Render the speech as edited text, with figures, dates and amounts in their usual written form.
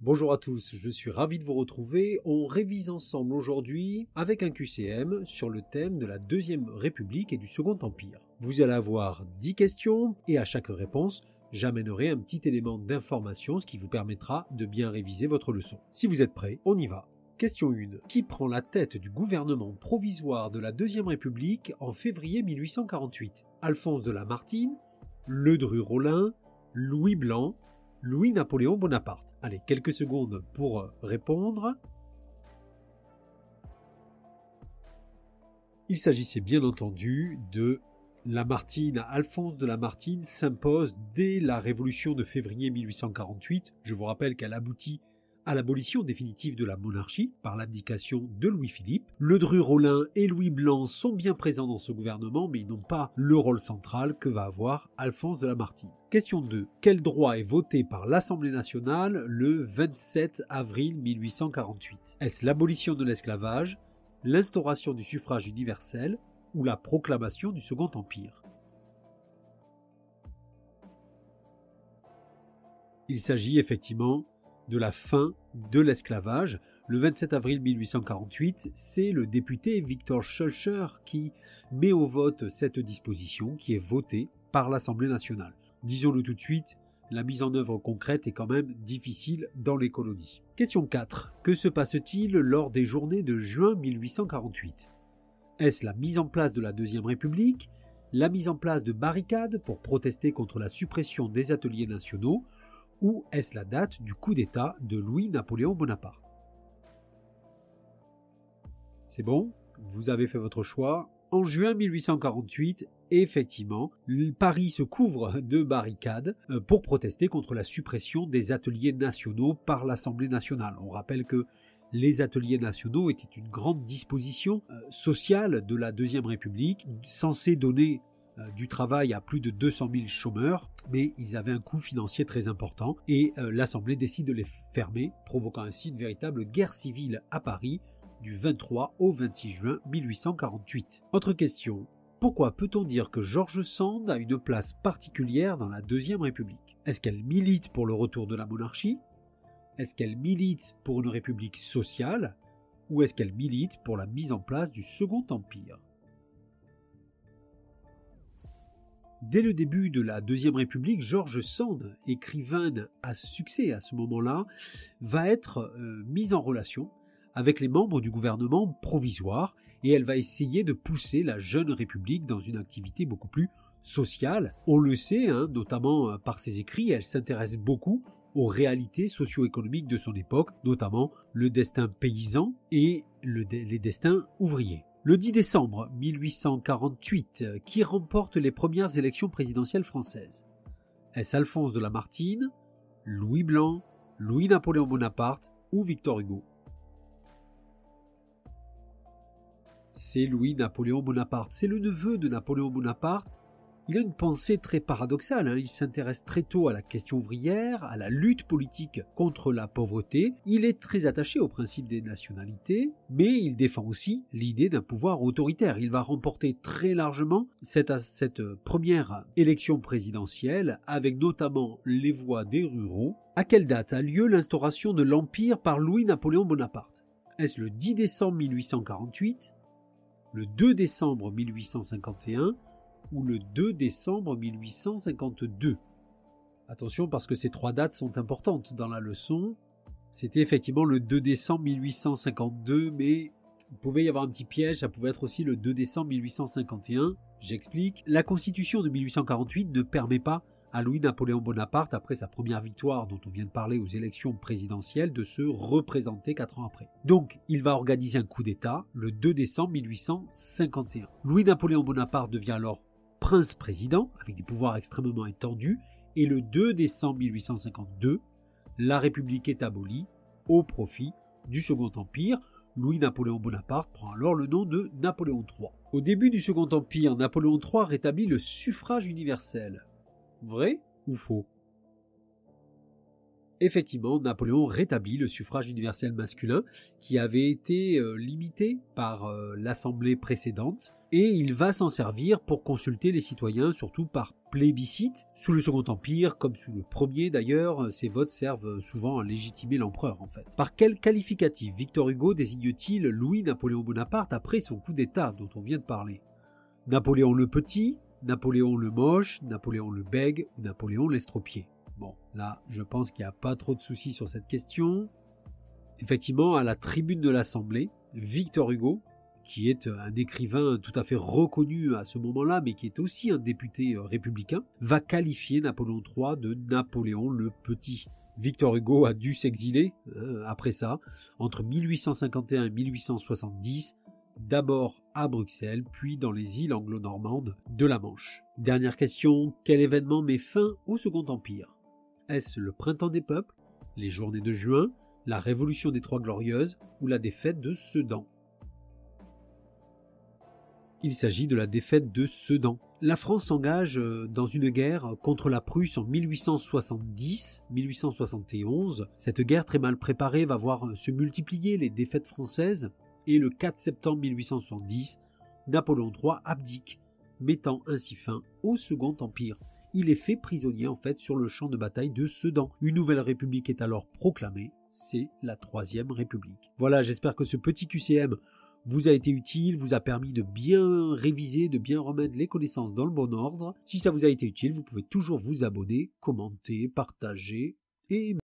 Bonjour à tous, je suis ravi de vous retrouver. On révise ensemble aujourd'hui avec un QCM sur le thème de la Deuxième République et du Second Empire. Vous allez avoir 10 questions et à chaque réponse, j'amènerai un petit élément d'information, ce qui vous permettra de bien réviser votre leçon. Si vous êtes prêts, on y va. Question 1. Qui prend la tête du gouvernement provisoire de la Deuxième République en février 1848 ? Alphonse de Lamartine, Ledru-Rollin, Louis Blanc, Louis-Napoléon Bonaparte. Allez, quelques secondes pour répondre. Il s'agissait bien entendu de Lamartine. Alphonse de Lamartine s'impose dès la Révolution de février 1848. Je vous rappelle qu'elle aboutit à l'abolition définitive de la monarchie par l'abdication de Louis-Philippe. Ledru-Rollin et Louis Blanc sont bien présents dans ce gouvernement, mais ils n'ont pas le rôle central que va avoir Alphonse de Lamartine. Question 2. Quel droit est voté par l'Assemblée nationale le 27 avril 1848 ? Est-ce l'abolition de l'esclavage, l'instauration du suffrage universel ou la proclamation du Second Empire ? Il s'agit effectivement de la fin de l'esclavage. Le 27 avril 1848, c'est le député Victor Schœlcher qui met au vote cette disposition qui est votée par l'Assemblée nationale. Disons-le tout de suite, la mise en œuvre concrète est quand même difficile dans les colonies. Question 4. Que se passe-t-il lors des journées de juin 1848 ? Est-ce la mise en place de la Deuxième République, la mise en place de barricades pour protester contre la suppression des ateliers nationaux, ou est-ce la date du coup d'État de Louis-Napoléon Bonaparte ? C'est bon, vous avez fait votre choix. En juin 1848, effectivement, Paris se couvre de barricades pour protester contre la suppression des ateliers nationaux par l'Assemblée nationale. On rappelle que les ateliers nationaux étaient une grande disposition sociale de la Deuxième République, censée donner du travail à plus de 200 000 chômeurs, mais ils avaient un coût financier très important et l'Assemblée décide de les fermer, provoquant ainsi une véritable guerre civile à Paris du 23 au 26 juin 1848. Autre question. Pourquoi peut-on dire que George Sand a une place particulière dans la Deuxième République ? Est-ce qu'elle milite pour le retour de la monarchie ? Est-ce qu'elle milite pour une république sociale ? Ou est-ce qu'elle milite pour la mise en place du Second Empire ? Dès le début de la Deuxième République, George Sand, écrivain à succès à ce moment-là, va être mise en relation avec les membres du gouvernement provisoire et elle va essayer de pousser la jeune République dans une activité beaucoup plus sociale. On le sait, notamment par ses écrits, elle s'intéresse beaucoup aux réalités socio-économiques de son époque, notamment le destin paysan et les destins ouvriers. Le 10 décembre 1848, qui remporte les premières élections présidentielles françaises ? Est-ce Alphonse de Lamartine, Louis Blanc, Louis-Napoléon Bonaparte ou Victor Hugo ? C'est Louis-Napoléon Bonaparte. C'est le neveu de Napoléon Bonaparte. Il a une pensée très paradoxale. Il s'intéresse très tôt à la question ouvrière, à la lutte politique contre la pauvreté. Il est très attaché au principe des nationalités, mais il défend aussi l'idée d'un pouvoir autoritaire. Il va remporter très largement cette première élection présidentielle, avec notamment les voix des ruraux. À quelle date a lieu l'instauration de l'Empire par Louis-Napoléon Bonaparte ? Est-ce le 10 décembre 1848, le 2 décembre 1851 ou le 2 décembre 1852. Attention parce que ces trois dates sont importantes dans la leçon. C'était effectivement le 2 décembre 1852, mais il pouvait y avoir un petit piège, ça pouvait être aussi le 2 décembre 1851. J'explique. La Constitution de 1848 ne permet pas à Louis-Napoléon Bonaparte, après sa première victoire dont on vient de parler aux élections présidentielles, de se représenter 4 ans après. Donc, il va organiser un coup d'État le 2 décembre 1851. Louis-Napoléon Bonaparte devient alors prince-président, avec des pouvoirs extrêmement étendus, et le 2 décembre 1852, la République est abolie au profit du Second Empire. Louis-Napoléon Bonaparte prend alors le nom de Napoléon III. Au début du Second Empire, Napoléon III rétablit le suffrage universel. Vrai ou faux ? Effectivement, Napoléon rétablit le suffrage universel masculin qui avait été limité par l'Assemblée précédente et il va s'en servir pour consulter les citoyens, surtout par plébiscite. Sous le Second Empire, comme sous le Premier d'ailleurs, ces votes servent souvent à légitimer l'empereur en fait. Par quel qualificatif Victor Hugo désigne-t-il Louis-Napoléon Bonaparte après son coup d'État dont on vient de parler? Napoléon le Petit, Napoléon le Moche, Napoléon le Bègue ou Napoléon l'Estropié? Bon, là, je pense qu'il n'y a pas trop de soucis sur cette question. Effectivement, à la tribune de l'Assemblée, Victor Hugo, qui est un écrivain tout à fait reconnu à ce moment-là, mais qui est aussi un député républicain, va qualifier Napoléon III de Napoléon le Petit. Victor Hugo a dû s'exiler, après ça, entre 1851 et 1870, d'abord à Bruxelles, puis dans les îles anglo-normandes de la Manche. Dernière question, quel événement met fin au Second Empire? Est-ce le printemps des peuples, les journées de juin, la révolution des Trois Glorieuses ou la défaite de Sedan? Il s'agit de la défaite de Sedan. La France s'engage dans une guerre contre la Prusse en 1870-1871. Cette guerre très mal préparée va voir se multiplier les défaites françaises et le 4 septembre 1870, Napoléon III abdique, mettant ainsi fin au Second Empire. Il est fait prisonnier en fait sur le champ de bataille de Sedan. Une nouvelle république est alors proclamée, c'est la Troisième République. Voilà, j'espère que ce petit QCM vous a été utile, vous a permis de bien réviser, de bien remettre les connaissances dans le bon ordre. Si ça vous a été utile, vous pouvez toujours vous abonner, commenter, partager et